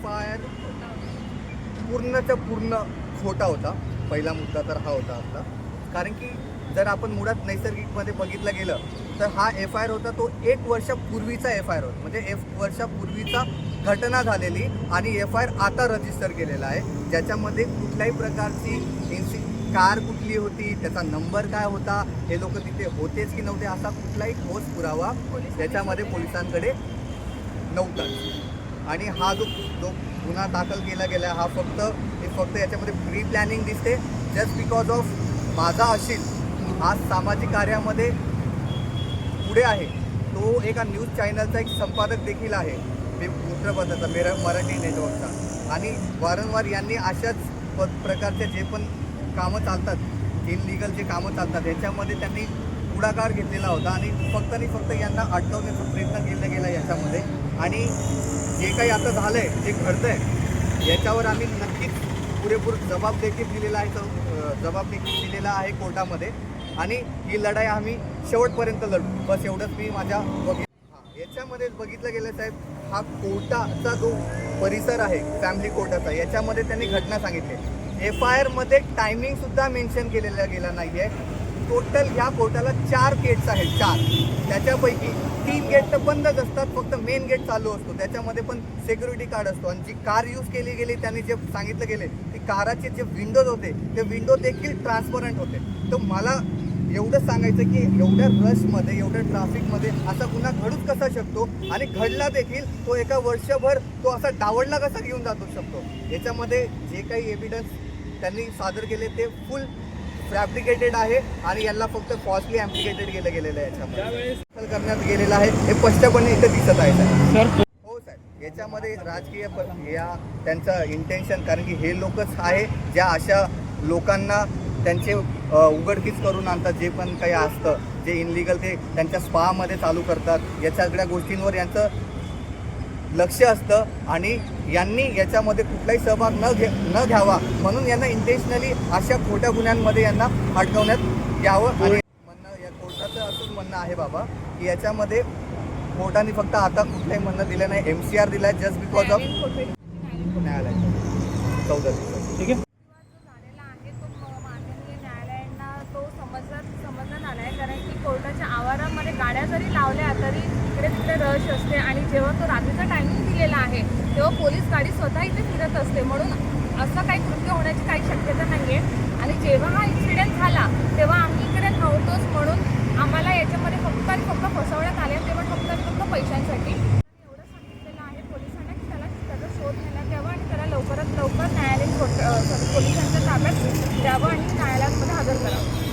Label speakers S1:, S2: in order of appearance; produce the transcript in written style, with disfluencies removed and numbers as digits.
S1: FIR पूर्णच्या पूर्ण खोटा होता. पहिला मुद्दा तर हा होता आपला, कारण की जर आपण मुळात नैसर्गिकमध्ये बघितलं गेलं तर हा FIR होता तो 1 वर्षापूर्वीचा FIR होता. म्हणजे 1 वर्षापूर्वीचा घटना झालेली आणि FIR आता रजिस्टर केलेला आहे, ज्याच्यामध्ये कुठल्याही प्रकारची कार कुठली होती, त्याचा नंबर काय होता, हे लोक तिथे होतेच की नव्हते, असा कुठलाही ठोस पुरावा त्याच्यामध्ये पोलिसांकडे नव्हताच. आणि हा जो गुन्हा दाखल केला गेला हा फक्त याच्यामध्ये प्री प्लॅनिंग दिसते. जस्ट बिकॉज ऑफ माझा अशील आज सामाजिक कार्यामध्ये पुढे आहे. तो एका न्यूज चॅनलचा एक संपादक देखील आहे, वृत्तपत्राचा मराठी नेटवर्कचा. आणि वारंवार यांनी अशाच प्रकारचे जे पण कामं चालतात, इनलिगल जे कामं चालतात, याच्यामध्ये त्यांनी पुढाकार घेतलेला होता आणि फक्त यांना अटकवण्याचा प्रयत्न केला गेला याच्यामध्ये. आणि जे काही आता झालं आहे, जे घडतं आहे, याच्यावर आम्ही नक्कीच पुरेपूर जबाब देखील दिलेला आहे कोर्टामध्ये. आणि ही लढाई आम्ही शेवटपर्यंत लढू, बस एवढंच मी माझ्या याच्यामध्ये बघितलं गेलं साहेब. हा कोर्टाचा जो परिसर आहे फॅमिली कोर्टाचा, याच्यामध्ये त्यांनी घटना सांगितली. FIR मध्ये टायमिंग सुद्धा मेन्शन केलेला गेला नाही आहे. टोटल ह्या कोर्टाला 4 गेट्स आहेत, 4. त्याच्यापैकी 3 गेट तर बंदच असतात, फक्त मेन गेट चालू असतो. त्याच्यामध्ये पण सिक्युरिटी गार्ड असतो. आणि जी कार यूज केली गेली, त्यांनी जे सांगितलं गेले, ती काराचे जे विंडोज होते ते विंडो देखील ट्रान्सपरंट होते. तर मला एवढंच सांगायचं की एवढ्या रशमध्ये, एवढ्या ट्रॅफिकमध्ये असा गुन्हा घडूच कसा शकतो, आणि घडला देखील तो एका वर्षभर तो असा डावडला कसा घेऊन जातो शकतो. याच्यामध्ये जे काही एव्हिडन्स त्यांनी सादर केले ते फुल फॅब्रिकेटेड आहे आणि यांना फक्त फॉल्सली ॲम्प्लिकेटेड केलं गेलेलं आहे. याच्यामध्ये करण्यात गेलेलं आहे, हे स्पष्टपणे इथे दिसत आहे साहेब. हो साहेब, याच्यामध्ये राजकीय या त्यांचं इंटेन्शन, कारण की हे लोकच आहे ज्या अशा लोकांना त्यांचे उघडकीस करून आणतात. जे पण काही असतं, जे इनलिगल ते त्यांच्या स्पामध्ये चालू करतात, या सगळ्या गोष्टींवर यांचं लक्ष असतं. आणि यांनी याच्यामध्ये कुठलाही सहभाग न घ्यावा म्हणून यांना इंटेन्शनली अशा खोट्या गुन्ह्यांमध्ये यांना अडकवण्यात यावं. आणि या कोर्टाचं असंच म्हणणं आहे बाबा की याच्यामध्ये कोर्टाने फक्त आता कुठलंही म्हणणं दिलं नाही, MCR दिला आहे जस्ट बिकॉज ऑफ न्यायालयाचं 14 दिवस. ठीक आहे.
S2: समजण्यात आला आहे, कारण की कोर्टाच्या आवारामध्ये गाड्या जरी लावल्या तरी इकडे तिकडे रश असते. आणि जेव्हा तो रात्रीचा टायमिंग दिलेला आहे तेव्हा पोलीस गाडी स्वतः इथे फिरत असते, म्हणून असं काही कृत्य होण्याची काही शक्यता नाही आहे. आणि जेव्हा हा इन्सिडेंट झाला तेव्हा आम्ही इकडे नव्हतोच, म्हणून आम्हाला याच्यामध्ये फक्त फसवण्यात आले, ते पण फक्त पैशांसाठी. एवढं सांगितलेलं आहे पोलिसांना की त्याचा शोध घेण्यात यावा आणि त्याला लवकरात लवकर न्यायालयीन पोलिसांच्या ताब्यात द्यावं आणि न्यायालयामध्ये हजर करावं.